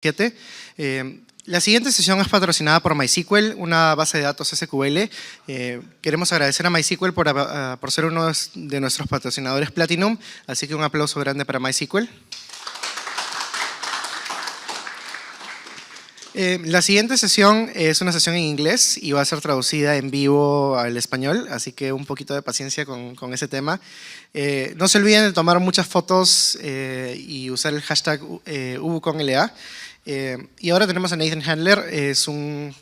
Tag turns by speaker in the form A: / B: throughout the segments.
A: 7. La siguiente sesión es patrocinada por MySQL, una base de datos SQL. Queremos agradecer a MySQL por ser uno de nuestros patrocinadores Platinum, así que un aplauso grande para MySQL. La siguiente sesión es una sesión en inglés y va a ser traducida en vivo al español, así que un poquito de paciencia con ese tema. No se olviden de tomar muchas fotos y usar el hashtag UbuConLA. Y ahora tenemos a Nathan Handler, es un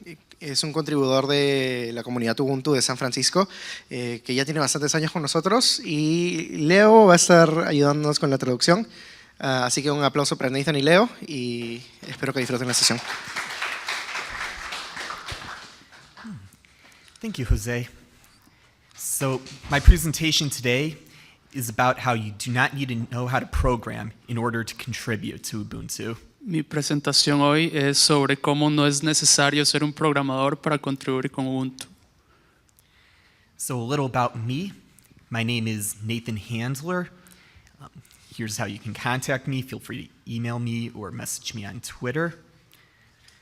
A: contribuidor de la comunidad Ubuntu de San Francisco, que ya tiene bastantes años con nosotros, y Leo va a estar ayudándonos con la traducción. Así que un aplauso para Nathan y Leo y espero que disfruten la sesión.
B: Thank you, Jose. So my presentation today is about how you do not need to know how to program in order to contribute to Ubuntu.
C: Mi presentación hoy es sobre cómo no es necesario ser un programador para contribuir con Ubuntu.
B: So a little about me. My name is Nathan Handler. Here's how you can contact me. Feel free to email me or message me on Twitter.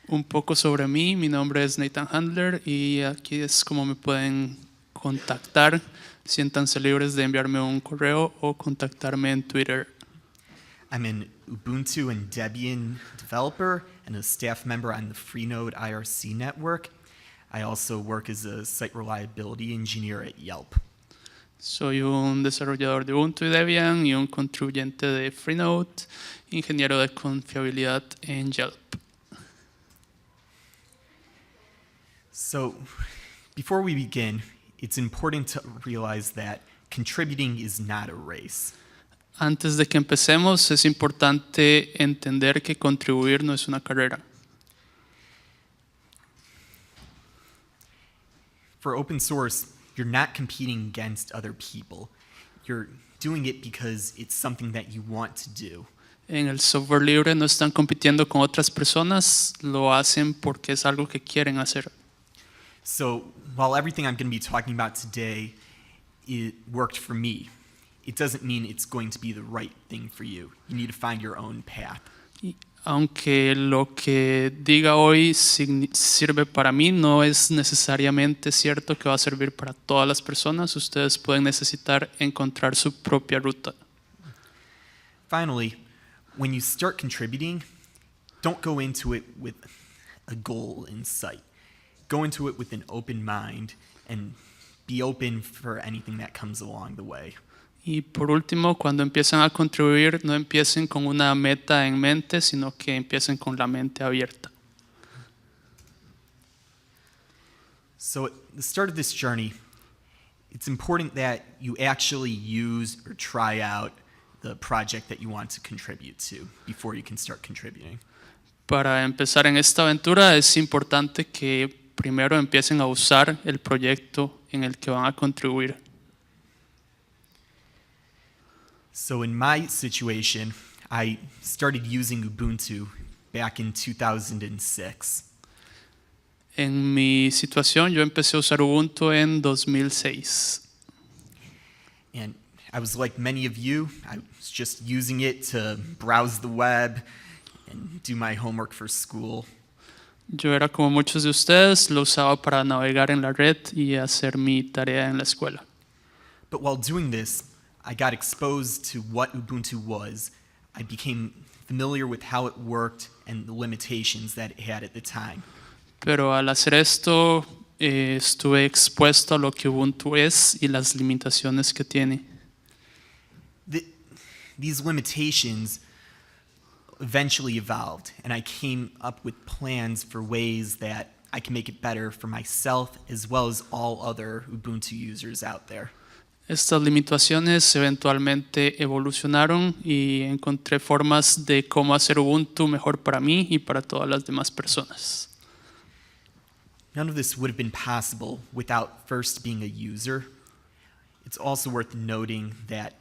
C: Un poco sobre mí, mi nombre es Nathan Handler y aquí es como me pueden contactar. Siéntanse libres de enviarme un correo o contactarme en Twitter.
B: I'm an Ubuntu and Debian developer and a staff member on the Freenode IRC network. I also work as a site reliability engineer at Yelp.
C: Soy un desarrollador de Ubuntu y Debian y un contribuyente de Freenode, ingeniero de confiabilidad en Yelp.
B: So, before we begin, it's important to realize that contributing is not a race.
C: Antes de que empecemos, es importante entender que contribuir no es una carrera.
B: For open source, you're not competing against other people. You're doing it because it's something that you want to do.
C: En el software libre no están compitiendo con otras personas, lo hacen porque es algo que quieren hacer.
B: So, while everything I'm going to be talking about today, it worked for me, it doesn't mean it's going to be the right thing for you. You need to find your own path.
C: Y aunque lo que diga hoy sirve para mí, no es necesariamente cierto que va a servir para todas las personas. Ustedes pueden necesitar encontrar su propia ruta.
B: Finally, when you start contributing, don't go into it with a goal in sight. Go into it with an open mind and be open for anything that comes along the way.
C: Y por último, cuando empiezan a contribuir, no empiecen con una meta en mente, sino que empiecen con la mente abierta.
B: So at the start of this journey, it's important that you actually use or try out the project that you want to contribute to before you can start contributing.
C: Para empezar en esta aventura es importante que primero empiecen a usar el proyecto en el que van a contribuir.
B: So in my situation, I started using Ubuntu back in 2006.
C: En mi situación, yo empecé a usar Ubuntu en 2006.
B: And I was like many of you, I was just using it to browse the web and do my homework for school.
C: Yo era como muchos de ustedes, lo usaba para navegar en la red y hacer mi tarea en la escuela.
B: But while doing this, I got exposed to what Ubuntu was. I became familiar with how it worked and the limitations that it had at the time.
C: Pero al hacer esto, estuve expuesto a lo que Ubuntu es y las limitaciones que tiene.
B: These limitations eventually evolved, and I came up with plans for ways that I can make it better for myself as well as all other Ubuntu users out there.
C: Estas limitaciones eventualmente evolucionaron y encontré formas de cómo hacer Ubuntu mejor para mí y para todas las demás personas.
B: None of this would have been possible without first being a user. It's also worth noting that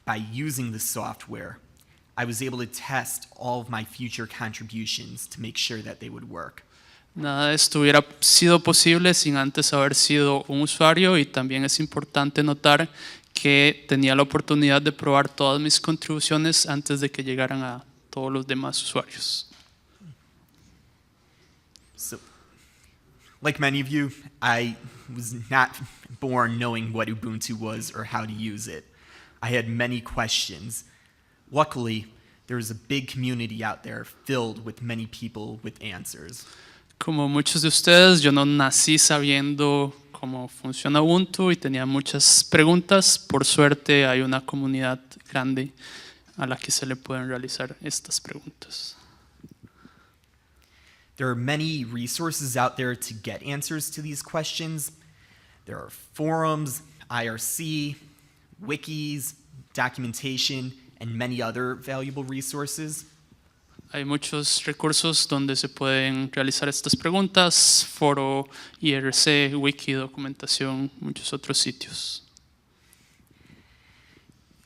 B: by using the software, I was able to test all of my future contributions to make sure that they would work.
C: Nada de esto hubiera sido posible sin antes haber sido un usuario, y también es importante notar que tenía la oportunidad de probar todas mis contribuciones antes de que llegaran a todos los demás usuarios.
B: So, like many of you, I was not born knowing what Ubuntu was or how to use it. I had many questions. Luckily, there was a big community out there filled with many people with answers.
C: Como muchos de ustedes, yo no nací sabiendo cómo funciona Ubuntu y tenía muchas preguntas. Por suerte hay una comunidad grande a la que se le pueden realizar estas preguntas.
B: There are many resources out there to get answers to these questions. There are forums, IRC, wikis, documentation, and many other valuable resources.
C: Hay muchos recursos donde se pueden realizar estas preguntas, foro, IRC, wiki, documentación, muchos otros sitios.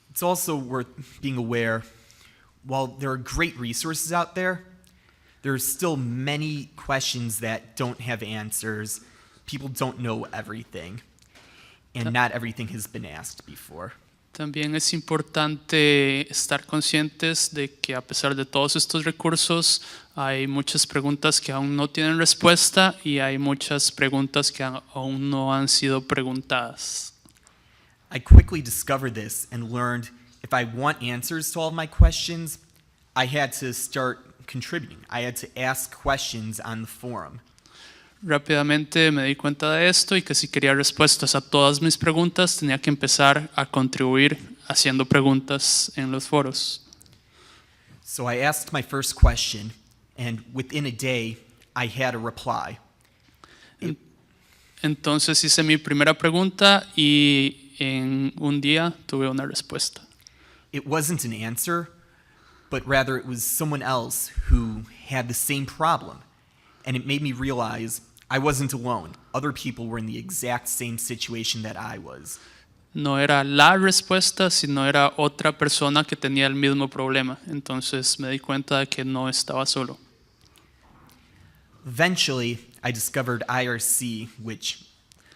B: It's also worth being aware, while there are great resources out there are still many questions that don't have answers. People don't know everything, and not everything has been asked before.
C: También es importante estar conscientes de que a pesar de todos estos recursos, hay muchas preguntas que aún no tienen respuesta y hay muchas preguntas que aún no han sido preguntadas.
B: I quickly discovered this and learned if I want answers to all of my questions, I had to start contributing. I had to ask questions on the forum.
C: Rápidamente me di cuenta de esto y que si quería respuestas a todas mis preguntas tenía que empezar a contribuir haciendo preguntas en los foros.
B: So I asked my first question, and within a day, I had a reply.
C: Entonces hice mi primera pregunta y en un día tuve una respuesta.
B: It wasn't an answer, but rather it was someone else who had the same problem. And it made me realize I wasn't alone. Other people were in the exact same situation that I was.
C: No era la respuesta, sino era otra persona que tenía el mismo problema. Entonces me di cuenta de que no estaba solo.
B: Eventually, I discovered IRC, which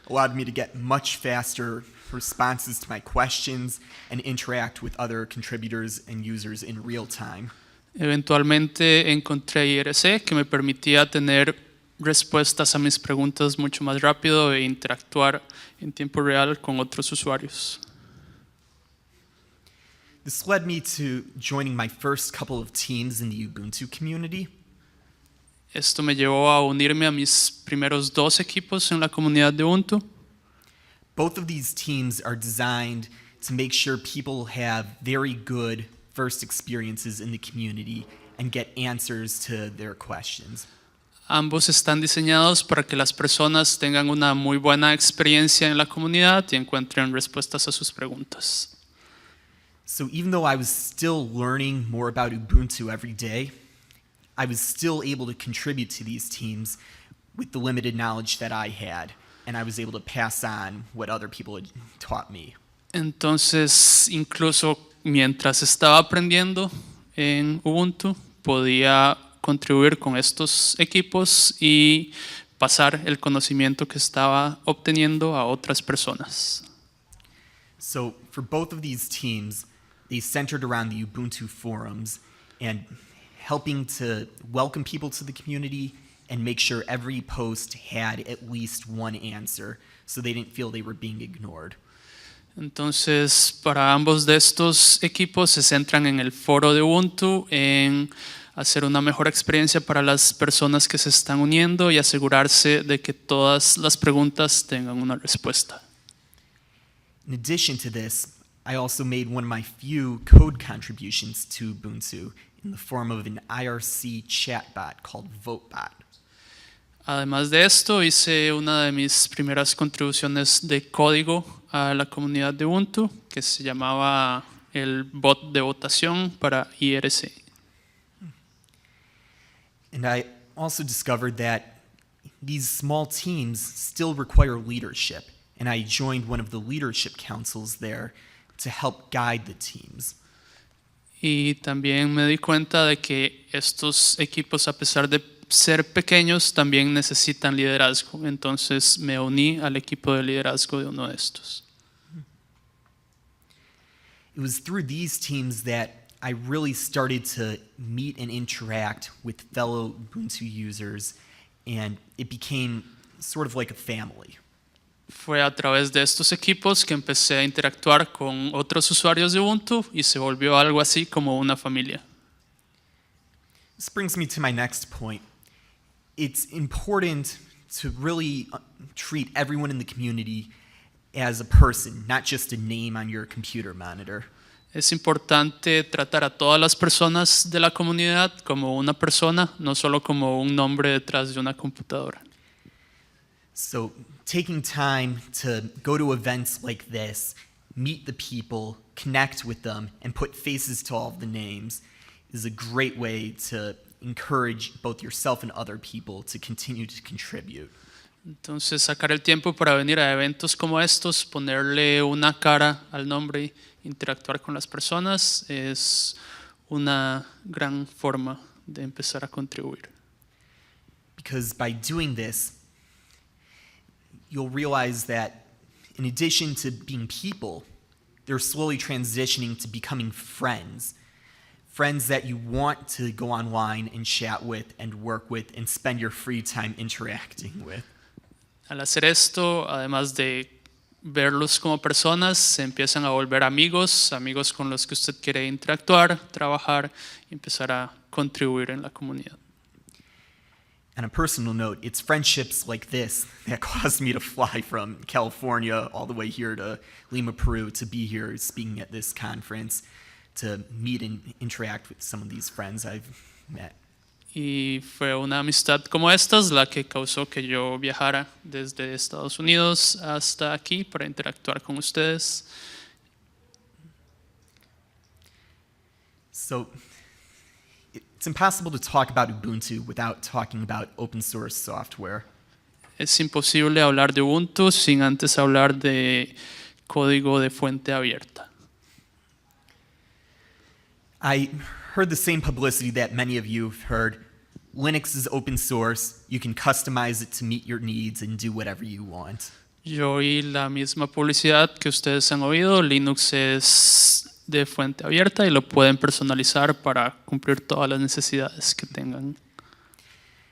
B: allowed me to get much faster responses to my questions and interact with other contributors and users in real time.
C: Eventualmente encontré IRC que me permitía tener respuestas a mis preguntas mucho más rápido e interactuar en tiempo real con otros usuarios.
B: This led me to joining my first couple of teams in the Ubuntu community.
C: Esto me llevó a unirme a mis primeros 2 equipos en la comunidad de Ubuntu.
B: Both of these teams are designed to make sure people have very good first experiences in the community and get answers to their questions.
C: Ambos están diseñados para que las personas tengan una muy buena experiencia en la comunidad y encuentren respuestas a sus preguntas.
B: So even though I was still learning more about Ubuntu every day, I was still able to contribute to these teams with the limited knowledge that I had, and I was able to pass on what other people had taught me.
C: Entonces, incluso mientras estaba aprendiendo en Ubuntu, podía contribuir con estos equipos y pasar el conocimiento que estaba obteniendo a otras personas.
B: So for both of these teams, they centered around the Ubuntu forums and helping to welcome people to the community and make sure every post had at least one answer so they didn't feel they were being ignored.
C: Entonces, para ambos de estos equipos se centran en el foro de Ubuntu, en hacer una mejor experiencia para las personas que se están uniendo y asegurarse de que todas las preguntas tengan una respuesta.
B: In addition to this, I also made one of my few code contributions to Ubuntu in the form of an IRC chatbot called VoteBot.
C: Además de esto, hice una de mis primeras contribuciones de código a la comunidad de Ubuntu, que se llamaba el bot de votación para IRC.
B: And I also discovered that these small teams still require leadership, and I joined one of the leadership councils there to help guide the teams.
C: Y también me di cuenta de que estos equipos, a pesar de ser pequeños, también necesitan liderazgo. Entonces me uní al equipo de liderazgo de uno de estos.
B: It was through these teams that I really started to meet and interact with fellow Ubuntu users and it became sort of like a family.
C: Fue a través de estos equipos que empecé a interactuar con otros usuarios de Ubuntu y se volvió algo así como una familia.
B: This brings me to my next point. It's important to really treat everyone in the community as a person, not just a name on your computer monitor.
C: Es importante tratar a todas las personas de la comunidad como una persona, no solo como un nombre detrás de una computadora.
B: So taking time to go to events like this, meet the people, connect with them, and put faces to all of the names is a great way to encourage both yourself and other people to continue to contribute.
C: Entonces, sacar el tiempo para venir a eventos como estos, ponerle una cara al nombre, interactuar con las personas, es una gran forma de empezar a contribuir.
B: Because by doing this, you'll realize that in addition to being people, they're slowly transitioning to becoming friends. Friends that you want to go online and chat with and work with and spend your free time interacting with.
C: Al hacer esto, además de verlos como personas, se empiezan a volver amigos, amigos con los que usted quiere interactuar, trabajar y empezar a contribuir en la comunidad.
B: On a personal note, it's friendships like this that caused me to fly from California all the way here to Lima, Peru, to be here speaking at this conference, to meet and interact with some of these friends I've met.
C: Y fue una amistad como estas la que causó que yo viajara desde Estados Unidos hasta aquí para interactuar con ustedes.
B: So it's impossible to talk about Ubuntu without talking about open source software.
C: Es imposible hablar de Ubuntu sin antes hablar de código de fuente abierta.
B: I heard the same publicity that many of you have heard. Linux is open source. You can customize it to meet your needs and do whatever you want.
C: Yo oí la misma publicidad que ustedes han oído. Linux es de fuente abierta y lo pueden personalizar para cumplir todas las necesidades que tengan.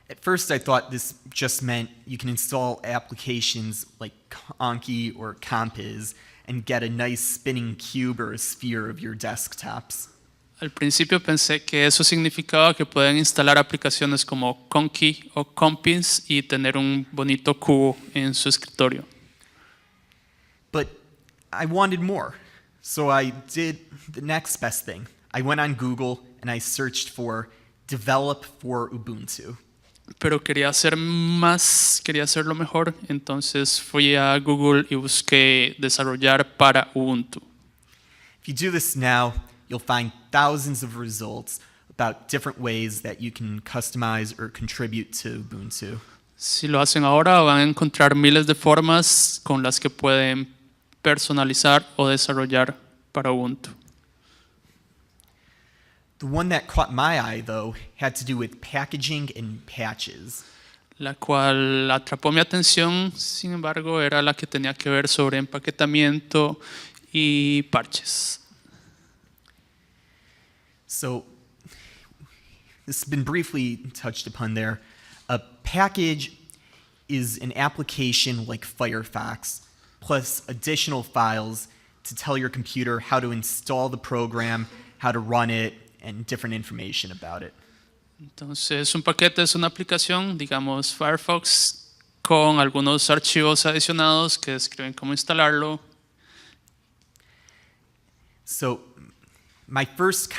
B: At first, I thought this just meant you can install applications like Anki or Compiz and get a nice spinning cube or a sphere of your desktops.
C: Al principio pensé que eso significaba que pueden instalar aplicaciones como Conky o Compiz y tener un bonito cubo en su escritorio.
B: But I wanted more, so I did the next best thing. I went on Google and I searched for Develop for Ubuntu.
C: Pero quería hacer más, quería hacerlo mejor, entonces fui a Google y busqué desarrollar para Ubuntu.
B: If you do this now, you'll find thousands of results about different ways that you can customize or contribute to Ubuntu.
C: Si lo hacen ahora, van a encontrar miles de formas con las que pueden personalizar o desarrollar para Ubuntu.
B: The one that caught my eye, though, had to do with packaging and patches.
C: La cual atrapó mi atención, sin embargo, era la que tenía que ver sobre empaquetamiento y parches.
B: So, this has been briefly touched upon there. A package is an application like Firefox, plus additional files to tell your computer how to install the program, how to run it, and different information about it.
C: Entonces, un paquete es una aplicación, digamos Firefox, con algunos archivos adicionados que describen cómo instalarlo.
B: So, my first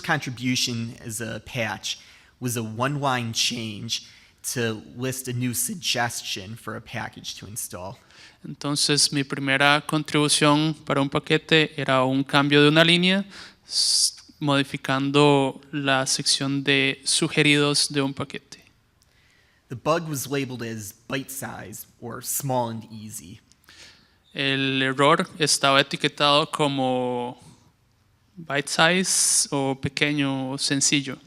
B: contribution as a patch was a one-line change to list a new suggestion for a package to install.
C: Entonces, mi primera contribución para un paquete era un cambio de una línea, modificando la sección de sugeridos de un paquete.
B: The bug was labeled as bite-size or small and easy.
C: El error estaba etiquetado como bite size o pequeño o sencillo.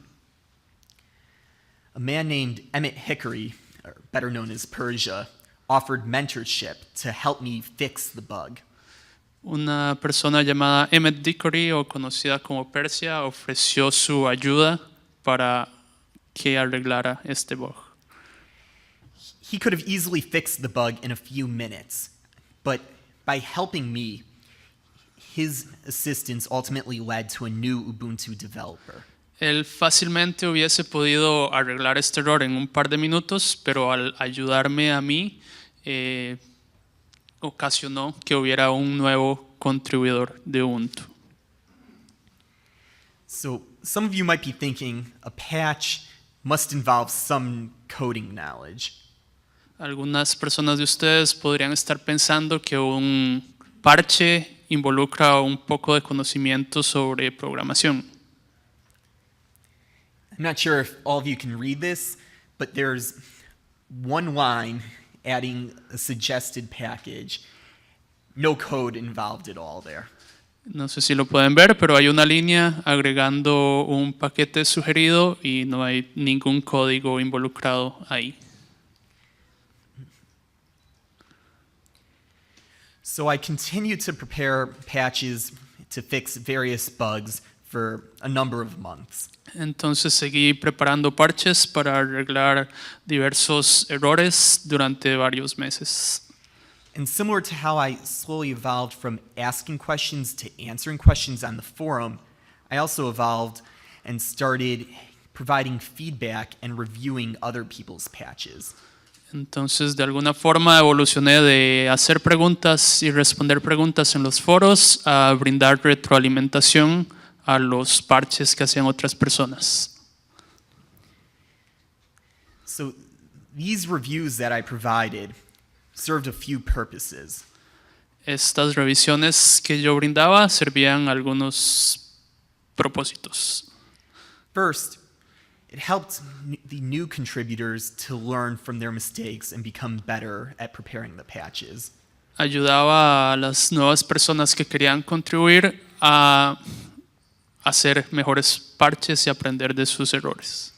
B: A man named Emmett Hickory, or better known as Persia, offered mentorship to help me fix the bug.
C: Una persona llamada Emmett Dickory o conocida como Persia ofreció su ayuda para que arreglara este bug.
B: He could have easily fixed the bug in a few minutes, but by helping me, his assistance ultimately led to a new Ubuntu developer.
C: Él fácilmente hubiese podido arreglar este error en un par de minutos, pero al ayudarme a mí, ocasionó que hubiera un nuevo contribuidor de Ubuntu.
B: So some of you might be thinking a patch must involve some coding knowledge.
C: Algunas personas de ustedes podrían estar pensando que un parche involucra un poco de conocimiento sobre programación.
B: I'm not sure if all of you can read this, but there's one line adding a suggested package. No code involved at all there.
C: No sé si lo pueden ver, pero hay una línea agregando un paquete sugerido y no hay ningún código involucrado ahí.
B: So I continued to prepare patches to fix various bugs for a number of months.
C: Entonces seguí preparando parches para arreglar diversos errores durante varios meses.
B: And similar to how I slowly evolved from asking questions to answering questions on the forum, I also evolved and started providing feedback and reviewing other people's patches.
C: Entonces de alguna forma evolucioné de hacer preguntas y responder preguntas en los foros a brindar retroalimentación a los parches que hacían otras personas.
B: So these reviews that I provided served a few purposes.
C: Estas revisiones que yo brindaba servían a algunos propósitos.
B: First, it helped the new contributors to learn from their mistakes and become better at preparing the patches.
C: Ayudaba a las nuevas personas que querían contribuir a hacer mejores parches y aprender de sus errores.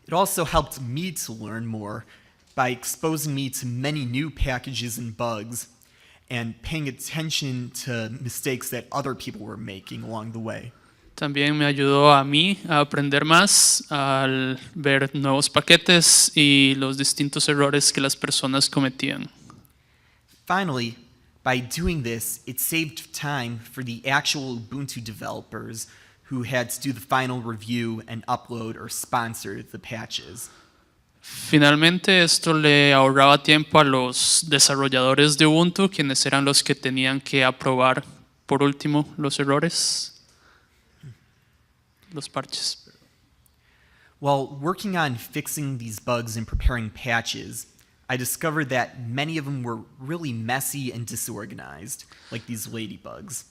B: It also helped me to learn more by exposing me to many new packages and bugs and paying attention to mistakes that other people were making along the way.
C: También me ayudó a mí a aprender más al ver nuevos paquetes y los distintos errores que las personas cometían.
B: Finally, by doing this, it saved time for the actual Ubuntu developers who had to do the final review and upload or sponsor the patches.
C: Finalmente, esto le ahorraba tiempo a los desarrolladores de Ubuntu, quienes eran los que tenían que aprobar, por último, los errores, los parches.
B: While working on fixing these bugs and preparing patches, I discovered that many of them were really messy and disorganized, like these ladybugs.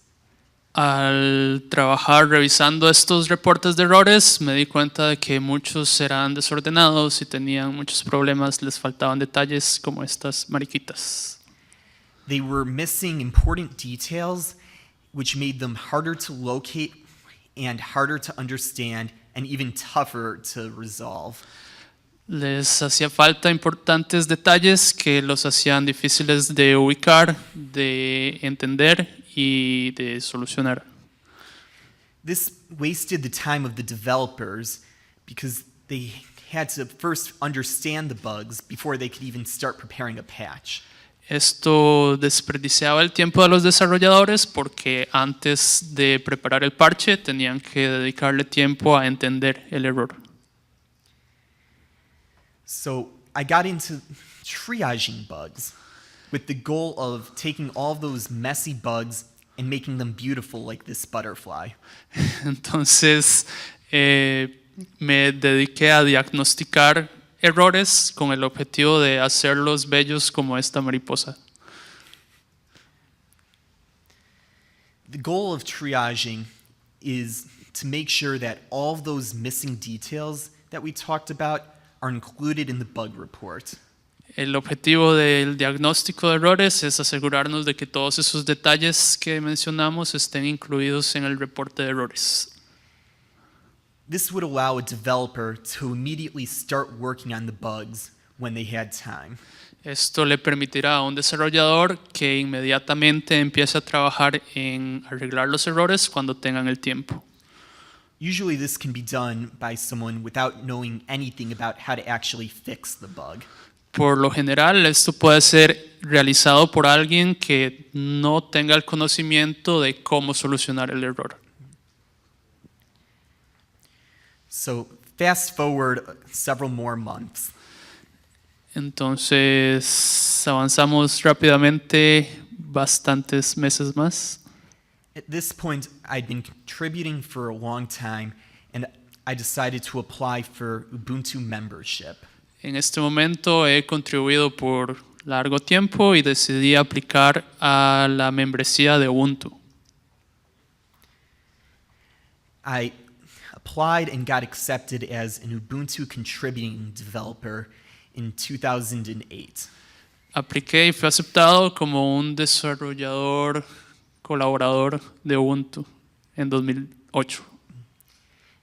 C: Al trabajar revisando estos reportes de errores, me di cuenta de que muchos eran desordenados y tenían muchos problemas, les faltaban detalles como estas mariquitas.
B: They were missing important details, which made them harder to locate and harder to understand and even tougher to resolve.
C: Les hacía falta importantes detalles que los hacían difíciles de ubicar, de entender y de solucionar.
B: This wasted the time of the developers because they had to first understand the bugs before they could even start preparing a patch.
C: Esto desperdiciaba el tiempo de los desarrolladores porque antes de preparar el parche tenían que dedicarle tiempo a entender el error.
B: So I got into triaging bugs with the goal of taking all of those messy bugs and making them beautiful like this butterfly.
C: Entonces me dediqué a diagnosticar errores con el objetivo de hacerlos bellos como esta mariposa.
B: The goal of triaging is to make sure that all of those missing details that we talked about are included in the bug report.
C: El objetivo del diagnóstico de errores es asegurarnos de que todos esos detalles que mencionamos estén incluidos en el reporte de errores.
B: This would allow a developer to immediately start working on the bugs when they had time.
C: Esto le permitirá a un desarrollador que inmediatamente empiece a trabajar en arreglar los errores cuando tengan el tiempo.
B: Usually this can be done by someone without knowing anything about how to actually fix the bug.
C: Por lo general, esto puede ser realizado por alguien que no tenga el conocimiento de cómo solucionar el error.
B: So fast forward several more months.
C: Entonces, avanzamos rápidamente bastantes meses más.
B: At this point, I'd been contributing for a long time, and I decided to apply for Ubuntu membership.
C: En este momento he contribuido por largo tiempo y decidí aplicar a la membresía de Ubuntu.
B: I applied and got accepted as an Ubuntu contributing developer in 2008.
C: Apliqué y fui aceptado como un desarrollador colaborador de Ubuntu en 2008.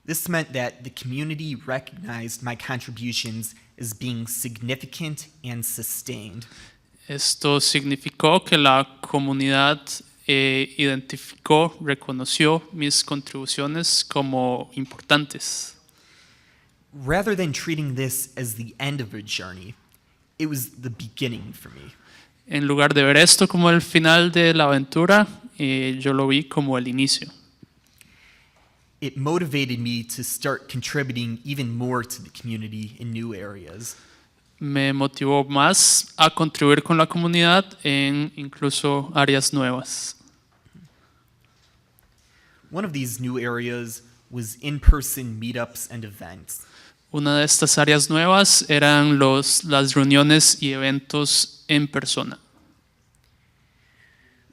B: This meant that the community recognized my contributions as being significant and sustained.
C: Esto significó que la comunidad identificó, reconoció mis contribuciones como importantes.
B: Rather than treating this as the end of a journey, it was the beginning for me.
C: En lugar de ver esto como el final de la aventura, yo lo vi como el inicio.
B: It motivated me to start contributing even more to the community in new areas.
C: Me motivó más a contribuir con la comunidad en incluso áreas nuevas.
B: One of these new areas was in-person meetups and events.
C: Una de estas áreas nuevas eran las reuniones y eventos en persona.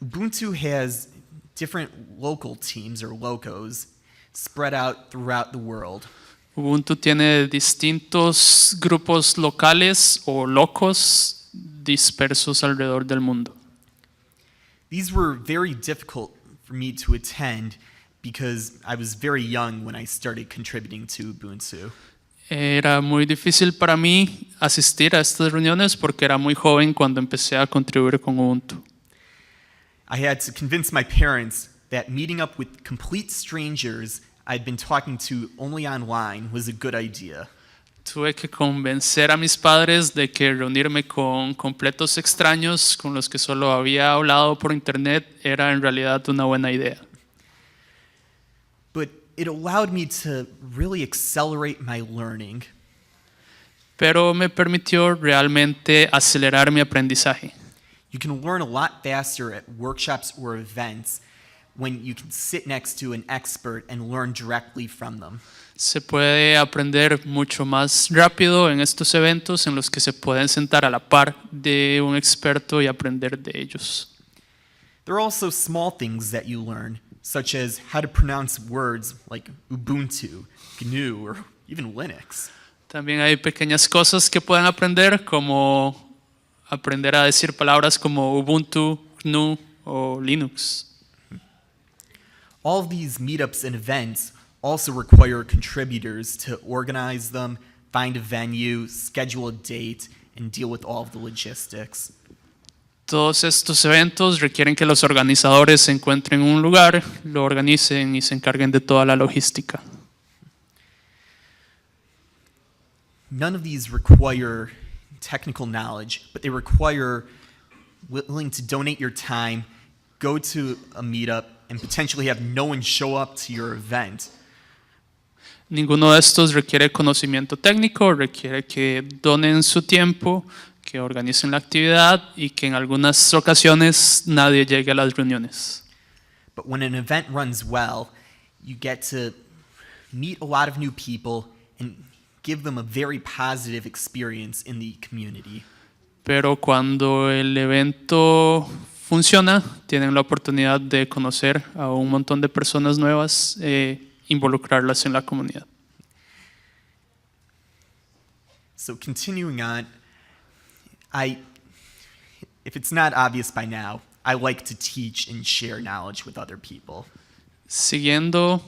B: Ubuntu has different local teams or locos spread out throughout the world.
C: Ubuntu tiene distintos grupos locales o locos dispersos alrededor del mundo.
B: These were very difficult for me to attend because I was very young when I started contributing to Ubuntu.
C: Era muy difícil para mí asistir a estas reuniones porque era muy joven cuando empecé a contribuir con Ubuntu.
B: I had to convince my parents that meeting up with complete strangers I'd been talking to only online was a good idea.
C: Tuve que convencer a mis padres de que reunirme con completos extraños con los que solo había hablado por internet era en realidad una buena idea.
B: But it allowed me to really accelerate my learning.
C: Pero me permitió realmente acelerar mi aprendizaje.
B: You can learn a lot faster at workshops or events when you can sit next to an expert and learn directly from them.
C: Se puede aprender mucho más rápido en estos eventos en los que se pueden sentar a la par de un experto y aprender de ellos.
B: There are also small things that you learn, such as how to pronounce words like Ubuntu, GNU, or even Linux.
C: También hay pequeñas cosas que pueden aprender, como aprender a decir palabras como Ubuntu, GNU o Linux.
B: All of these meetups and events also require contributors to organize them, find a venue, schedule a date, and deal with all of the logistics.
C: Todos estos eventos requieren que los organizadores encuentren un lugar, lo organicen y se encarguen de toda la logística.
B: None of these require technical knowledge, but they require willing to donate your time, go to a meetup, and potentially have no one show up to your event.
C: Ninguno de estos requiere conocimiento técnico, requiere que donen su tiempo, que organicen la actividad y que en algunas ocasiones nadie llegue a las reuniones.
B: But when an event runs well, you get to meet a lot of new people and give them a very positive experience in the community.
C: Pero cuando el evento funciona, tienen la oportunidad de conocer a un montón de personas nuevas e involucrarlas en la comunidad.
B: So continuing on, if it's not obvious by now, I like to teach and share knowledge with other people.
C: Siguiendo,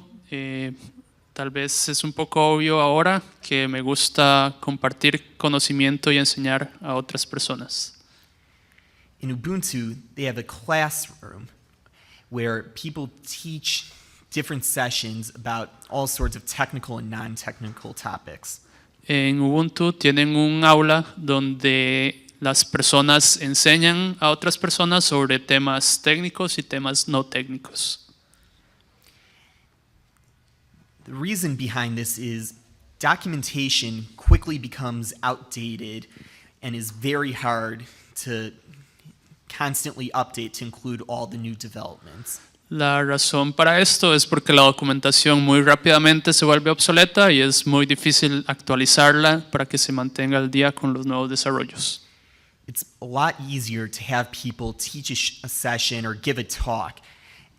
C: tal vez es un poco obvio ahora que me gusta compartir conocimiento y enseñar a otras personas.
B: In Ubuntu, they have a classroom where people teach different sessions about all sorts of technical and non-technical topics.
C: En Ubuntu tienen un aula donde las personas enseñan a otras personas sobre temas técnicos y temas no técnicos.
B: The reason behind this is documentation quickly becomes outdated and is very hard to constantly update to include all the new developments.
C: La razón para esto es porque la documentación muy rápidamente se vuelve obsoleta y es muy difícil actualizarla para que se mantenga al día con los nuevos desarrollos.
B: It's a lot easier to have people teach a session or give a talk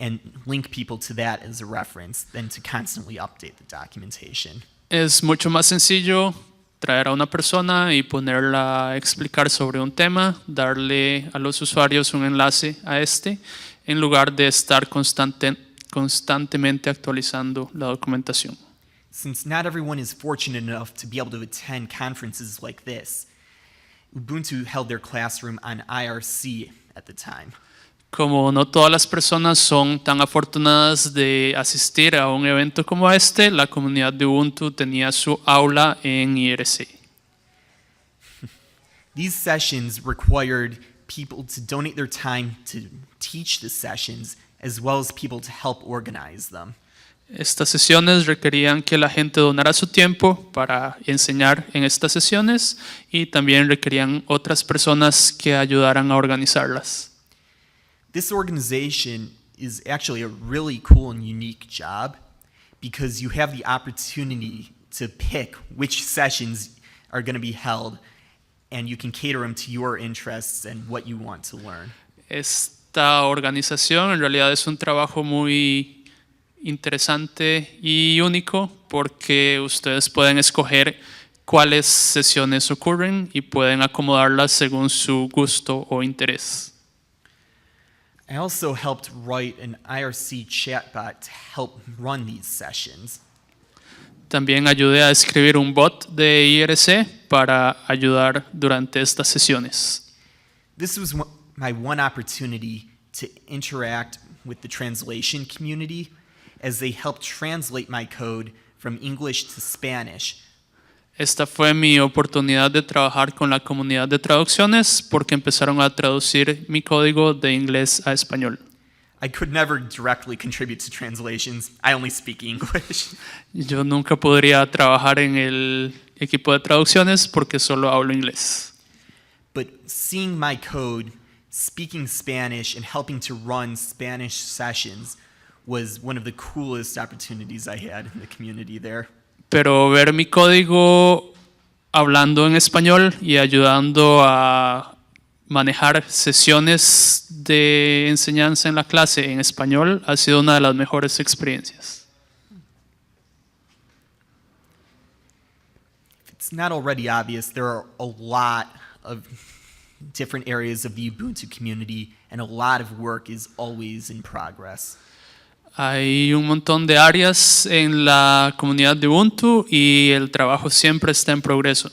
B: and link people to that as a reference than to constantly update the documentation.
C: Es mucho más sencillo traer a una persona y ponerla a explicar sobre un tema, darle a los usuarios un enlace a este, en lugar de estar constantemente actualizando la documentación.
B: Since not everyone is fortunate enough to be able to attend conferences like this, Ubuntu held their classroom on IRC at the time.
C: Como no todas las personas son tan afortunadas de asistir a un evento como este, la comunidad de Ubuntu tenía su aula en IRC.
B: These sessions required people to donate their time to teach the sessions, as well as people to help organize them.
C: Estas sesiones requerían que la gente donara su tiempo para enseñar en estas sesiones y también requerían otras personas que ayudaran a organizarlas.
B: This organization is actually a really cool and unique job because you have the opportunity to pick which sessions are going to be held and you can cater them to your interests and what you want to learn.
C: Esta organización en realidad es un trabajo muy interesante y único porque ustedes pueden escoger cuáles sesiones ocurren y pueden acomodarlas según su gusto o interés.
B: I also helped write an IRC chatbot to help run these sessions.
C: También ayudé a escribir un bot de IRC para ayudar durante estas sesiones.
B: This was my one opportunity to interact with the translation community as they helped translate my code from English to Spanish.
C: Esta fue mi oportunidad de trabajar con la comunidad de traducciones porque empezaron a traducir mi código de inglés a español.
B: I could never directly contribute to translations. I only speak English.
C: Yo nunca podría trabajar en el equipo de traducciones porque solo hablo inglés.
B: But seeing my code, speaking Spanish, and helping to run Spanish sessions was one of the coolest opportunities I had in the community there.
C: Pero ver mi código hablando en español y ayudando a manejar sesiones de enseñanza en la clase en español ha sido una de las mejores experiencias.
B: If it's not already obvious, there are a lot of different areas of the Ubuntu community, and a lot of work is always in progress.
C: Hay un montón de áreas en la comunidad de Ubuntu y el trabajo siempre está en progreso.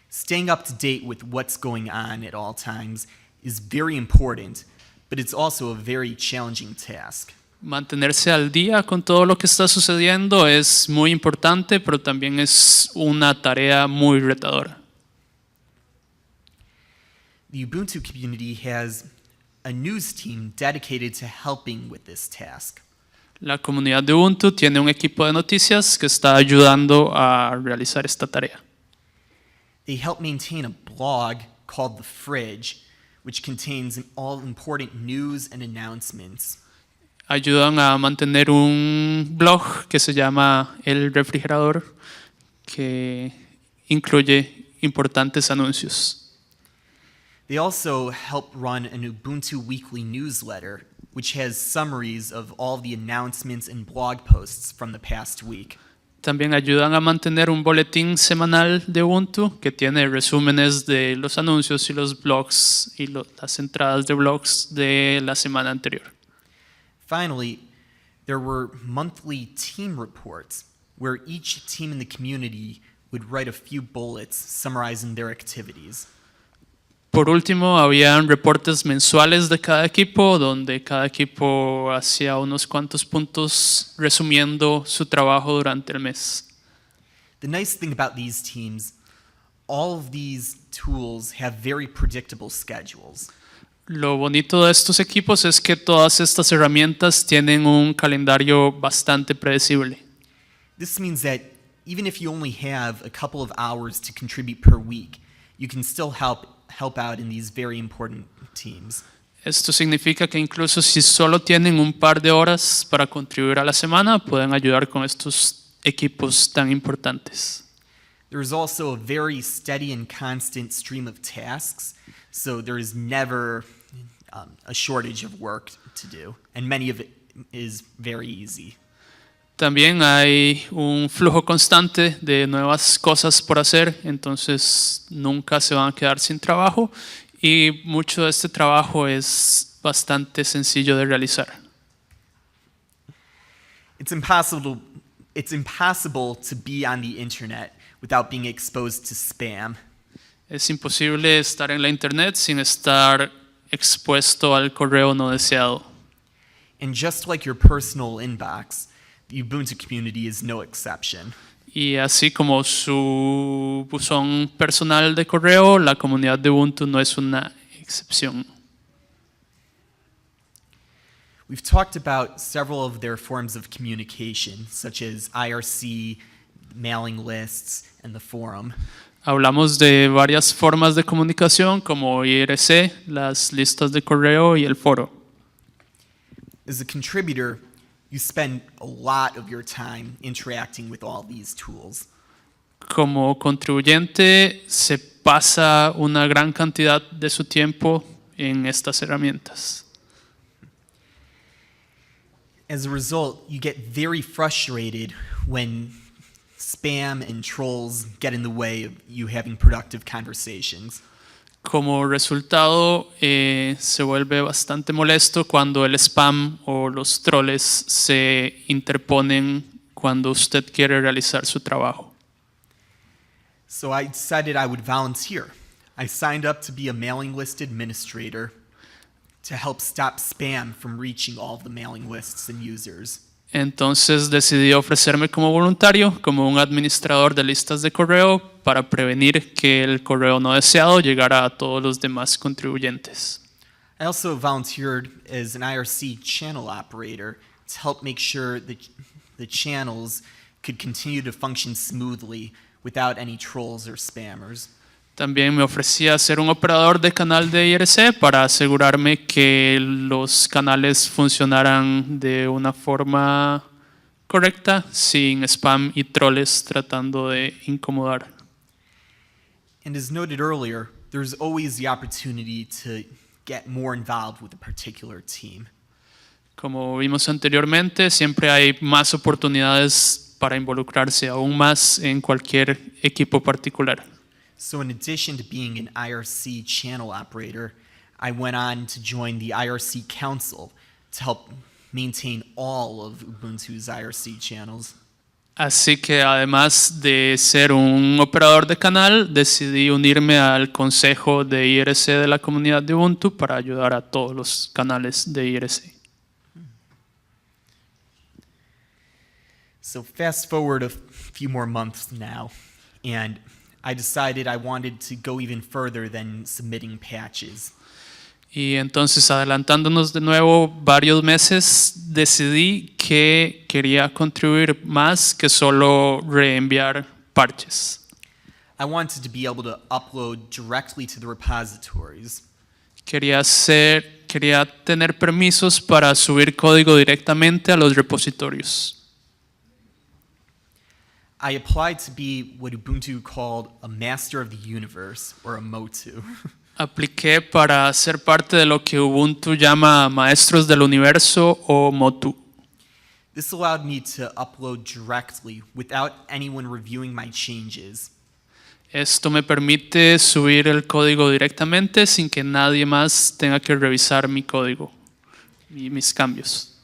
B: Staying up to date with what's going on at all times is very important, but it's also a very challenging task.
C: Mantenerse al día con todo lo que está sucediendo es muy importante, pero también es una tarea muy retadora.
B: The Ubuntu community has a news team dedicated to helping with this task.
C: La comunidad de Ubuntu tiene un equipo de noticias que está ayudando a realizar esta tarea.
B: They help maintain a blog called The Fridge, which contains all important news and announcements.
C: Ayudan a mantener un blog que se llama El Refrigerador, que incluye importantes anuncios.
B: They also help run an Ubuntu weekly newsletter, which has summaries of all the announcements and blog posts from the past week.
C: También ayudan a mantener un boletín semanal de Ubuntu que tiene resúmenes de los anuncios y los blogs y las entradas de blogs de la semana anterior.
B: Finally, there were monthly team reports where each team in the community would write a few bullets summarizing their activities.
C: Por último, habían reportes mensuales de cada equipo, donde cada equipo hacía unos cuantos puntos resumiendo su trabajo durante el mes.
B: The nice thing about these teams, all of these tools have very predictable schedules.
C: Lo bonito de estos equipos es que todas estas herramientas tienen un calendario bastante predecible.
B: This means that even if you only have a couple of hours to contribute per week, you can still help out in these very important teams.
C: Esto significa que incluso si solo tienen un par de horas para contribuir a la semana, pueden ayudar con estos equipos tan importantes.
B: There is also a very steady and constant stream of tasks, so there is never a shortage of work to do, and many of it is very easy.
C: También hay un flujo constante de nuevas cosas por hacer, entonces nunca se van a quedar sin trabajo y mucho de este trabajo es bastante sencillo de realizar.
B: It's impossible to be on the internet without being exposed to spam.
C: Es imposible estar en la internet sin estar expuesto al correo no deseado.
B: And just like your personal inbox, the Ubuntu community is no exception.
C: Y así como su buzón personal de correo, la comunidad de Ubuntu no es una excepción.
B: We've talked about several of their forms of communication, such as IRC, mailing lists, and the forum.
C: Hablamos de varias formas de comunicación como IRC, las listas de correo y el foro.
B: As a contributor, you spend a lot of your time interacting with all these tools.
C: Como contribuyente se pasa una gran cantidad de su tiempo en estas herramientas.
B: As a result, you get very frustrated when spam and trolls get in the way of you having productive conversations.
C: Como resultado, se vuelve bastante molesto cuando el spam o los troles se interponen cuando usted quiere realizar su trabajo.
B: So I decided I would volunteer. I signed up to be a mailing list administrator to help stop spam from reaching all of the mailing lists and users.
C: Entonces decidí ofrecerme como voluntario, como un administrador de listas de correo, para prevenir que el correo no deseado llegara a todos los demás contribuyentes.
B: I also volunteered as an IRC channel operator to help make sure that the channels could continue to function smoothly without any trolls or spammers.
C: También me ofrecí a ser un operador de canal de IRC para asegurarme que los canales funcionaran de una forma correcta, sin spam y troles tratando de incomodar.
B: And as noted earlier, there's always the opportunity to get more involved with a particular team.
C: Como vimos anteriormente, siempre hay más oportunidades para involucrarse aún más en cualquier equipo particular.
B: So in addition to being an IRC channel operator, I went on to join the IRC Council to help maintain all of Ubuntu's IRC channels.
C: Así que además de ser un operador de canal, decidí unirme al consejo de IRC de la comunidad de Ubuntu para ayudar a todos los canales de IRC.
B: So fast forward a few more months now, and I decided I wanted to go even further than submitting patches.
C: Y entonces, adelantándonos de nuevo varios meses, decidí que quería contribuir más que solo reenviar parches.
B: I wanted to be able to upload directly to the repositories.
C: Quería tener permisos para subir código directamente a los repositorios.
B: I applied to be what Ubuntu called a master of the universe, or a MOTU.
C: Apliqué para ser parte de lo que Ubuntu llama maestros del universo o MOTU.
B: This allowed me to upload directly without anyone reviewing my changes.
C: Esto me permite subir el código directamente sin que nadie más tenga que revisar mi código y mis cambios.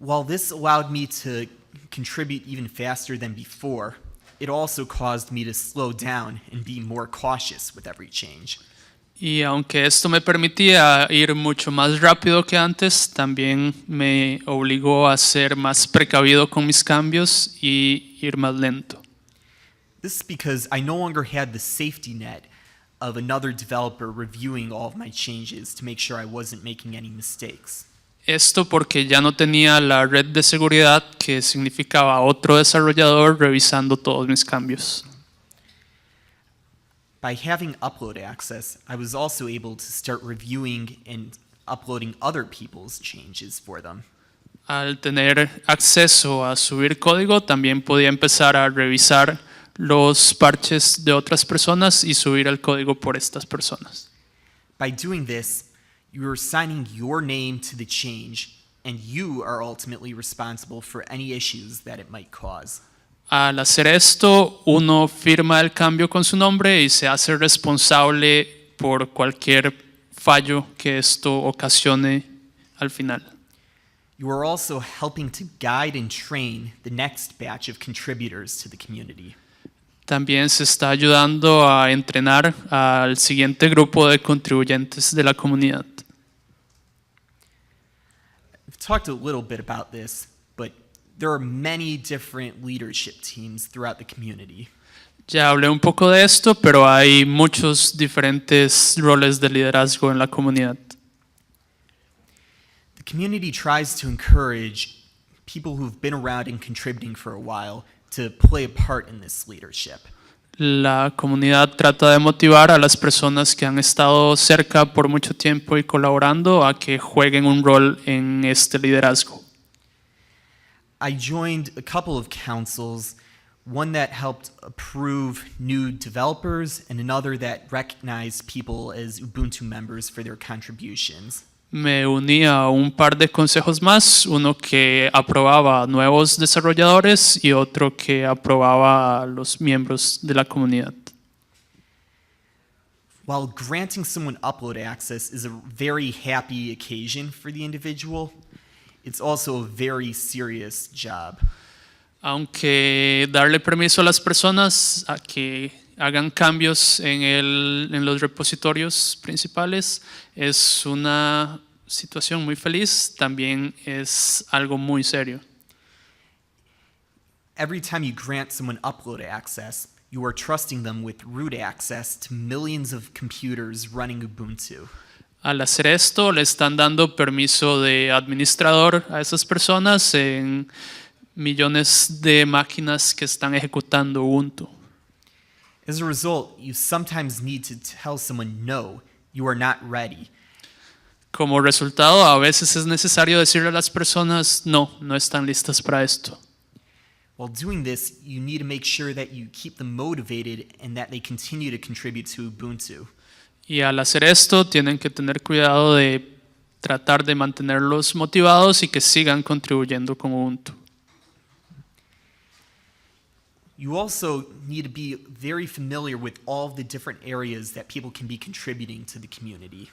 B: While this allowed me to contribute even faster than before, it also caused me to slow down and be more cautious with every change.
C: Y aunque esto me permitía ir mucho más rápido que antes, también me obligó a ser más precavido con mis cambios y ir más lento.
B: This is because I no longer had the safety net of another developer reviewing all of my changes to make sure I wasn't making any mistakes.
C: Esto porque ya no tenía la red de seguridad que significaba otro desarrollador revisando todos mis cambios.
B: By having upload access, I was also able to start reviewing and uploading other people's changes for them.
C: Al tener acceso a subir código, también podía empezar a revisar los parches de otras personas y subir el código por estas personas.
B: By doing this, you are assigning your name to the change, and you are ultimately responsible for any issues that it might cause.
C: Al hacer esto, uno firma el cambio con su nombre y se hace responsable por cualquier fallo que esto ocasione al final.
B: You are also helping to guide and train the next batch of contributors to the community.
C: También se está ayudando a entrenar al siguiente grupo de contribuyentes de la comunidad.
B: I've talked a little bit about this, but there are many different leadership teams throughout the community.
C: Ya hablé un poco de esto, pero hay muchos diferentes roles de liderazgo en la comunidad.
B: The community tries to encourage people who've been around and contributing for a while to play a part in this leadership.
C: La comunidad trata de motivar a las personas que han estado cerca por mucho tiempo y colaborando a que jueguen un rol en este liderazgo.
B: I joined a couple of councils, one that helped approve new developers and another that recognized people as Ubuntu members for their contributions.
C: Me uní a un par de consejos más, uno que aprobaba a nuevos desarrolladores y otro que aprobaba a los miembros de la comunidad.
B: While granting someone upload access is a very happy occasion for the individual, it's also a very serious job.
C: Aunque darle permiso a las personas a que hagan cambios en los repositorios principales es una situación muy feliz, también es algo muy serio.
B: Every time you grant someone upload access, you are trusting them with root access to millions of computers running Ubuntu.
C: Al hacer esto, le están dando permiso de administrador a esas personas en millones de máquinas que están ejecutando Ubuntu.
B: As a result, you sometimes need to tell someone, no, you are not ready.
C: Como resultado, a veces es necesario decirle a las personas, no están listas para esto.
B: While doing this, you need to make sure that you keep them motivated and that they continue to contribute to Ubuntu.
C: Y al hacer esto, tienen que tener cuidado de tratar de mantenerlos motivados y que sigan contribuyendo con Ubuntu.
B: You also need to be very familiar with all of the different areas that people can be contributing to the community.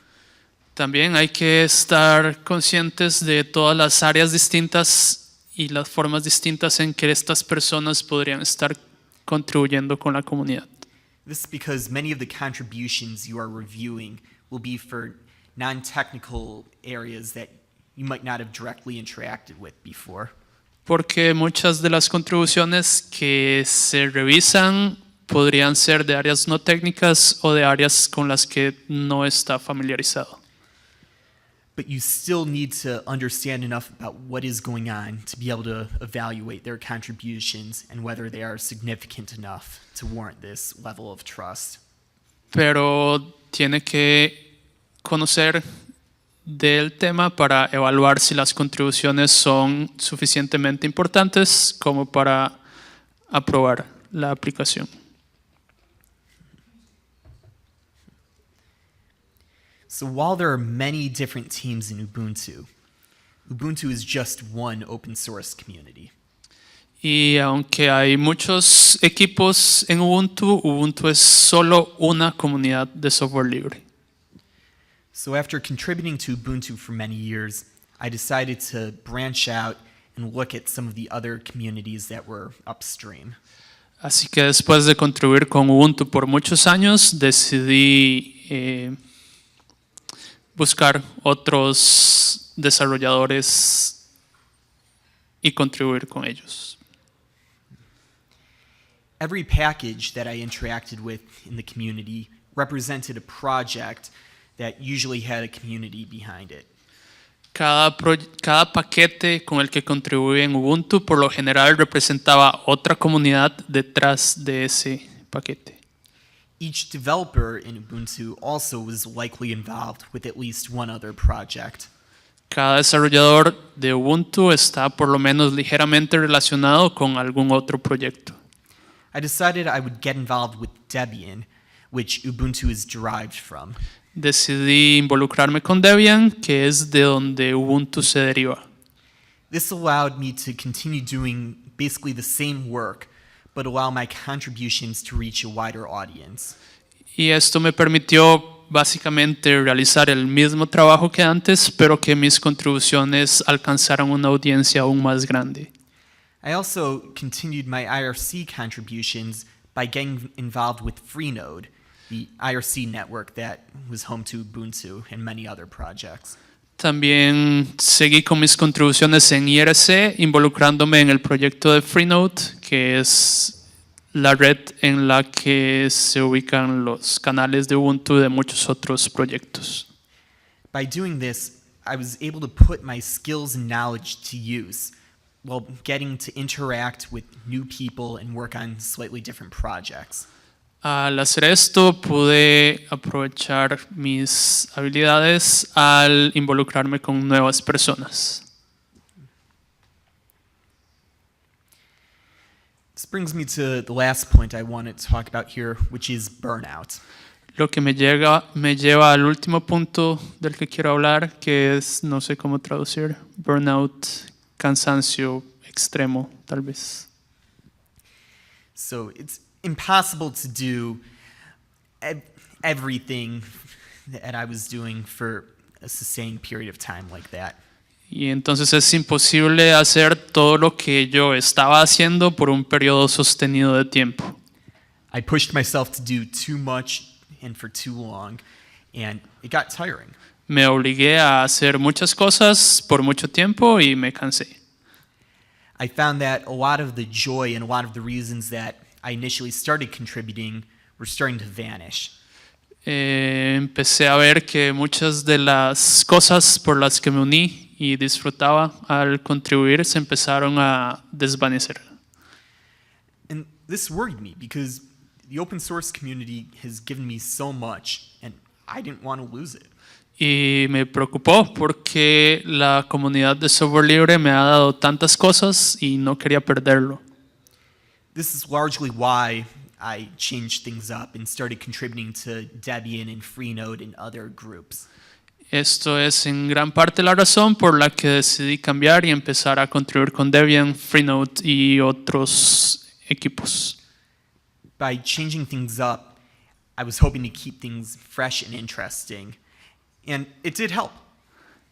C: También hay que estar conscientes de todas las áreas distintas y las formas distintas en que estas personas podrían estar contribuyendo con la comunidad.
B: This is because many of the contributions you are reviewing will be for non-technical areas that you might not have directly interacted with before.
C: Porque muchas de las contribuciones que se revisan podrían ser de áreas no técnicas o de áreas con las que no está familiarizado.
B: But you still need to understand enough about what is going on to be able to evaluate their contributions and whether they are significant enough to warrant this level of trust.
C: Pero tiene que conocer del tema para evaluar si las contribuciones son suficientemente importantes como para aprobar la aplicación.
B: So while there are many different teams in Ubuntu, Ubuntu is just one open source community.
C: Y aunque hay muchos equipos en Ubuntu, Ubuntu es solo una comunidad de software libre.
B: So after contributing to Ubuntu for many years, I decided to branch out and look at some of the other communities that were upstream.
C: Así que después de contribuir con Ubuntu por muchos años, decidí buscar otros desarrolladores y contribuir con ellos.
B: Every package that I interacted with in the community represented a project that usually had a community behind it.
C: Cada paquete con el que contribuí en Ubuntu por lo general representaba otra comunidad detrás de ese paquete.
B: Each developer in Ubuntu also was likely involved with at least one other project.
C: Cada desarrollador de Ubuntu está por lo menos ligeramente relacionado con algún otro proyecto.
B: I decided I would get involved with Debian, which Ubuntu is derived from.
C: Decidí involucrarme con Debian, que es de donde Ubuntu se deriva.
B: This allowed me to continue doing basically the same work, but allow my contributions to reach a wider audience.
C: Y esto me permitió básicamente realizar el mismo trabajo que antes, pero que mis contribuciones alcanzaran una audiencia aún más grande.
B: I also continued my IRC contributions by getting involved with Freenode, the IRC network that was home to Ubuntu and many other projects.
C: También seguí con mis contribuciones en IRC, involucrándome en el proyecto de Freenode, que es la red en la que se ubican los canales de Ubuntu de muchos otros proyectos.
B: By doing this, I was able to put my skills and knowledge to use while getting to interact with new people and work on slightly different projects.
C: Al hacer esto pude aprovechar mis habilidades al involucrarme con nuevas personas.
B: This brings me to the last point I want to talk about here, which is burnout.
C: Lo que me lleva al último punto del que quiero hablar, que es, no sé cómo traducir, burnout, cansancio extremo, tal vez.
B: So it's impossible to do everything that I was doing for a sustained period of time like that.
C: Y entonces es imposible hacer todo lo que yo estaba haciendo por un periodo sostenido de tiempo.
B: I pushed myself to do too much and for too long, and it got tiring.
C: Me obligué a hacer muchas cosas por mucho tiempo y me cansé.
B: I found that a lot of the joy and a lot of the reasons that I initially started contributing were starting to vanish.
C: Empecé a ver que muchas de las cosas por las que me uní y disfrutaba al contribuir se empezaron a desvanecer.
B: And this worried me because the open source community has given me so much and I didn't want to lose it.
C: Y me preocupó porque la comunidad de software libre me ha dado tantas cosas y no quería perderlo.
B: This is largely why I changed things up and started contributing to Debian and Freenode and other groups.
C: Esto es en gran parte la razón por la que decidí cambiar y empezar a contribuir con Debian, Freenode y otros equipos.
B: By changing things up, I was hoping to keep things fresh and interesting, and it did help.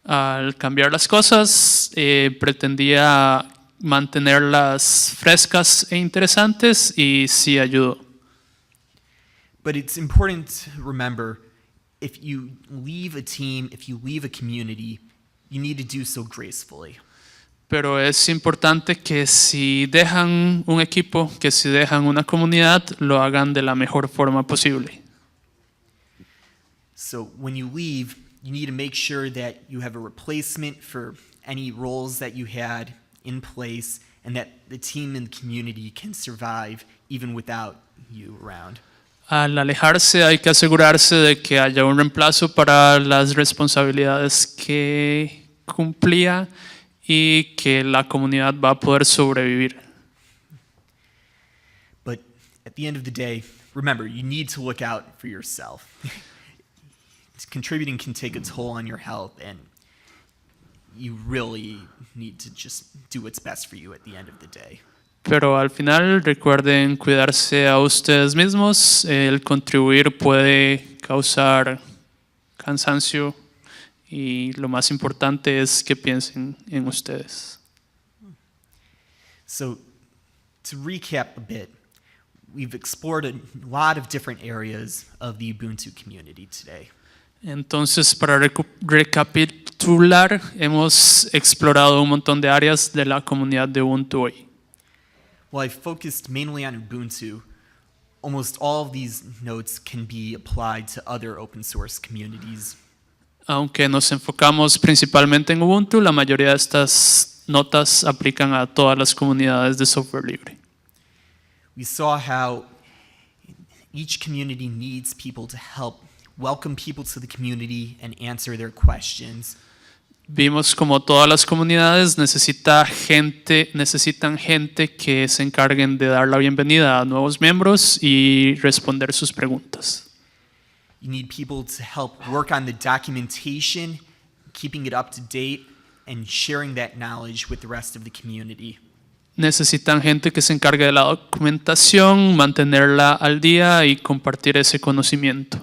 C: Al cambiar las cosas, pretendía mantenerlas frescas e interesantes y sí ayudó.
B: But it's important to remember, if you leave a team, if you leave a community, you need to do so gracefully.
C: Pero es importante que si dejan un equipo, que si dejan una comunidad, lo hagan de la mejor forma posible.
B: So when you leave, you need to make sure that you have a replacement for any roles that you had in place and that the team and the community can survive even without you around.
C: Al alejarse hay que asegurarse de que haya un reemplazo para las responsabilidades que cumplía y que la comunidad va a poder sobrevivir.
B: But at the end of the day, remember, you need to look out for yourself. Contributing can take a toll on your health, and you really need to just do what's best for you at the end of the day.
C: Pero al final recuerden cuidarse a ustedes mismos. El contribuir puede causar cansancio y lo más importante es que piensen en ustedes.
B: So, to recap a bit, we've explored a lot of different areas of the Ubuntu community today.
C: Entonces, para recapitular, hemos explorado un montón de áreas de la comunidad de Ubuntu hoy.
B: while I focused mainly on Ubuntu, almost all of these notes can be applied to other open source communities.
C: Aunque nos enfocamos principalmente en Ubuntu, la mayoría de estas notas aplican a todas las comunidades de software libre.
B: We saw how each community needs people to help welcome people to the community and answer their questions.
C: Vimos como todas las comunidades necesitan gente que se encarguen de dar la bienvenida a nuevos miembros y responder sus preguntas.
B: You need people to help work on the documentation, keeping it up to date, and sharing that knowledge with the rest of the community.
C: Necesitan gente que se encargue de la documentación, mantenerla al día y compartir ese conocimiento.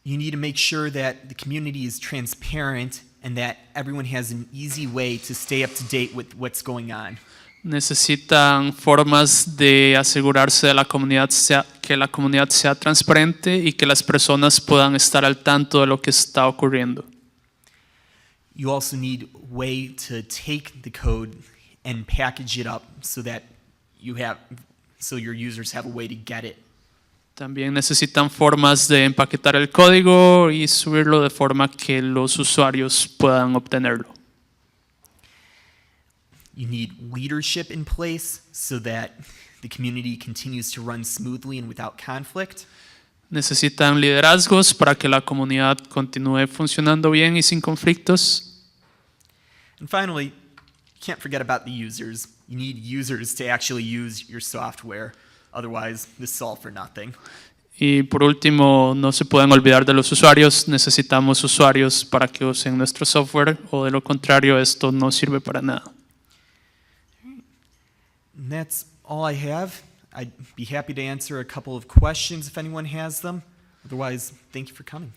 B: You need to make sure that the community is transparent and that everyone has an easy way to stay up to date with what's going on.
C: Necesitan formas de asegurarse de que la comunidad sea transparente y que las personas puedan estar al tanto de lo que está ocurriendo.
B: You also need a way to take the code and package it up so that your users have a way to get it.
C: También necesitan formas de empaquetar el código y subirlo de forma que los usuarios puedan obtenerlo.
B: You need leadership in place so that the community continues to run smoothly and without conflict.
C: Necesitan liderazgos para que la comunidad continúe funcionando bien y sin conflictos.
B: And finally, you can't forget about the users. You need users to actually use your software. Otherwise, this is all for nothing.
C: Y por último, no se pueden olvidar de los usuarios. Necesitamos usuarios para que usen nuestro software o de lo contrario, esto no sirve para nada.
B: And that's all I have. I'd be happy to answer a couple of questions if anyone has them. Otherwise, thank you for coming.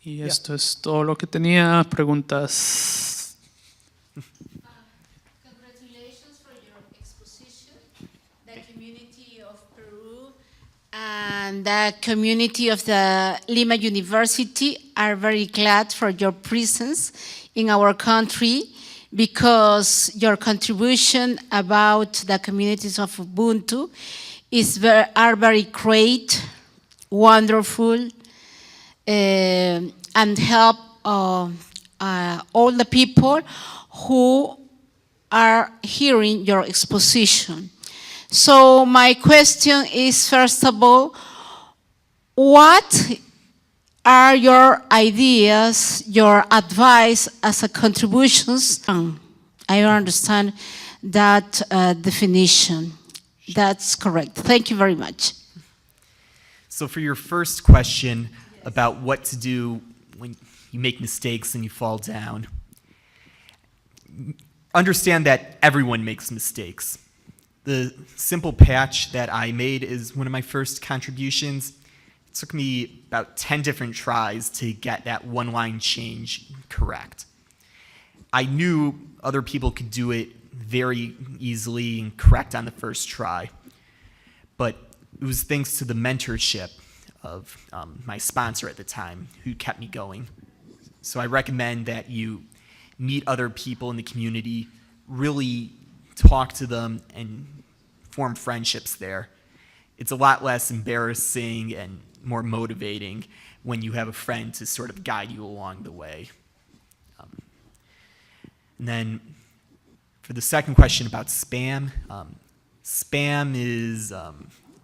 C: Y esto es todo lo que tenía. Preguntas.
D: Congratulations for your exposition. The community of Peru and the community of the Lima University are very glad for your presence in our country because your contribution about the communities of Ubuntu are very great, wonderful, and help all the people who are hearing your exposition. So my question is, first of all, what are your ideas, your advice as a contributions? I don't understand that definition. That's correct. Thank you very much.
B: So for your first question about what to do when you make mistakes and you fall down, understand that everyone makes mistakes. The simple patch that I made is one of my first contributions. It took me about 10 different tries to get that one-line change correct. I knew other people could do it very easily and correct on the first try, but it was thanks to the mentorship of my sponsor at the time who kept me going. So I recommend that you meet other people in the community, really talk to them, and form friendships there. It's a lot less embarrassing and more motivating when you have a friend to sort of guide you along the way. And then for the second question about spam, spam is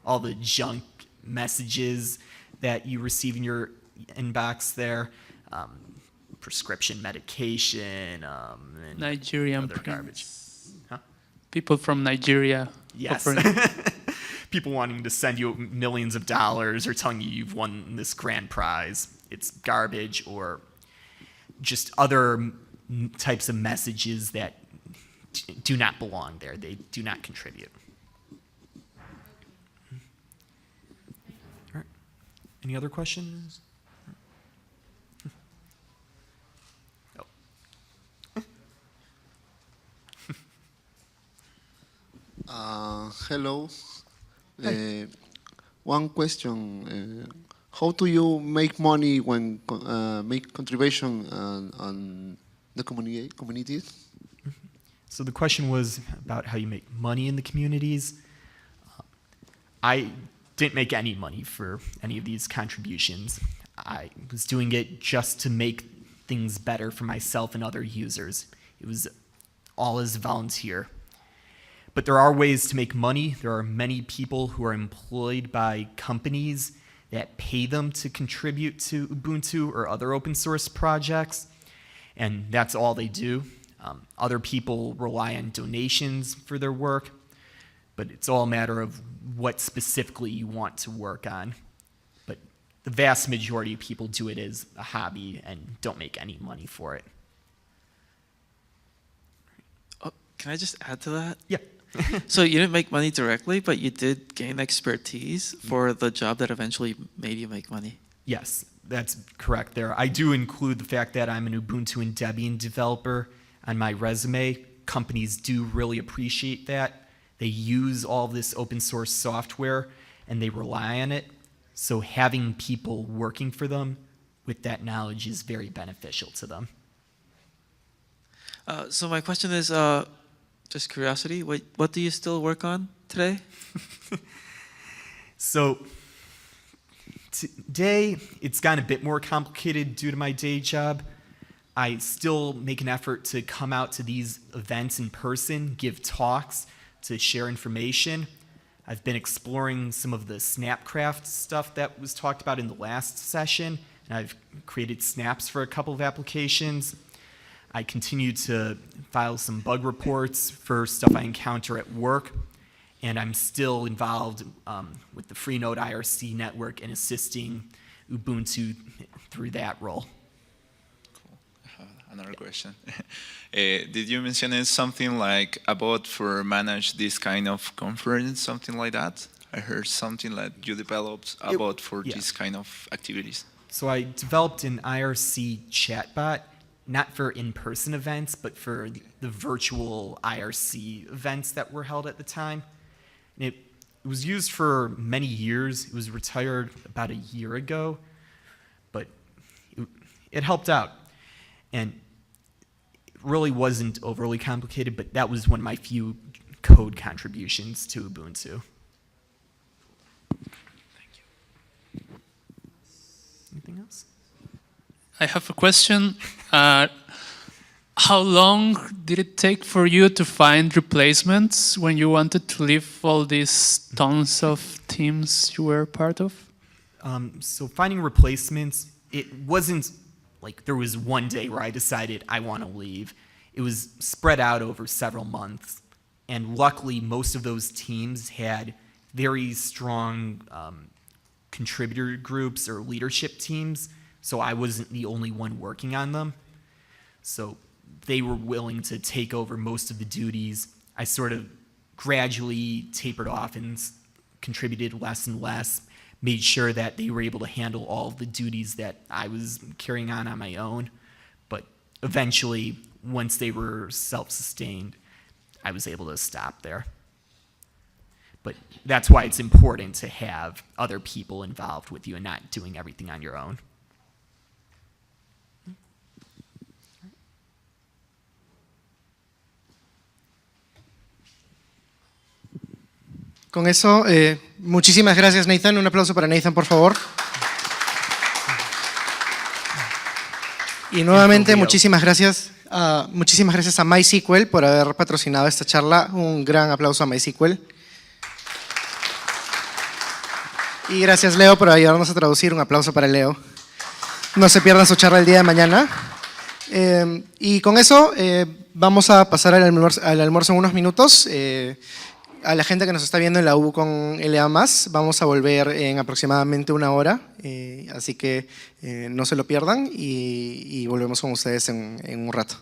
B: all the junk messages that you receive in your inbox there, prescription medication, and
C: Nigerian
B: other garbage. Huh?
C: People from Nigeria.
B: Yes. People wanting to send you millions of dollars or telling you you've won this grand prize. It's garbage, or just other types of messages that do not belong there. They do not contribute. All right. Any other questions?
E: Hello. One question. How do you make money when make contribution on the communities?
B: So the question was about how you make money in the communities. I didn't make any money for any of these contributions. I was doing it just to make things better for myself and other users. It was all as a volunteer. But there are ways to make money. There are many people who are employed by companies that pay them to contribute to Ubuntu or other open source projects, and that's all they do. Other people rely on donations for their work, but it's all a matter of what specifically you want to work on. But the vast majority of people do it as a hobby and don't make any money for it.
F: Oh, can I just add to that?
B: Yeah.
F: So you didn't make money directly, but you did gain expertise for the job that eventually made you make money.
B: Yes, that's correct there. I do include the fact that I'm an Ubuntu and Debian developer on my resume. Companies do really appreciate that. They use all this open source software and they rely on it. So having people working for them with that knowledge is very beneficial to them.
F: So my question is, just curiosity, what do you still work on today?
B: So today, it's gotten a bit more complicated due to my day job. I still make an effort to come out to these events in person, give talks, to share information. I've been exploring some of the Snapcraft stuff that was talked about in the last session, and I've created snaps for a couple of applications. I continue to file some bug reports for stuff I encounter at work, and I'm still involved with the Freenode IRC network and assisting Ubuntu through that role.
G: Cool. Another question. Did you mention something like about for manage this kind of conference, something like that? I heard something that you developed about for this kind of activities.
B: So I developed an IRC chatbot, not for in-person events, but for the virtual IRC events that were held at the time. And it was used for many years. It was retired about a year ago, but it helped out. And it really wasn't overly complicated, but that was one of my few code contributions to Ubuntu.
G: Thank you.
B: Anything else?
C: I have a question. How long did it take for you to find replacements when you wanted to leave all these tons of teams you were part of?
B: So finding replacements, it wasn't like there was one day where I decided I want to leave. It was spread out over several months. And luckily, most of those teams had very strong contributor groups or leadership teams, so I wasn't the only one working on them. So they were willing to take over most of the duties. I sort of gradually tapered off and contributed less and less, made sure that they were able to handle all of the duties that I was carrying on my own. But eventually, once they were self-sustained, I was able to stop there. But that's why it's important to have other people involved with you and not doing everything on your own.
A: Con eso, muchísimas gracias, Nathan. Un aplauso para Nathan, por favor. Y nuevamente, muchísimas gracias a MySQL por haber patrocinado esta charla. Un gran aplauso a MySQL. Y gracias, Leo, por ayudarnos a traducir. Un aplauso para Leo. No se pierdan su charla el día de mañana. Y con eso, vamos a pasar al almuerzo en unos minutos. A la gente que nos está viendo en la UbuConLA+, vamos a volver en aproximadamente una hora, así que no se lo pierdan y volvemos con ustedes en un rato.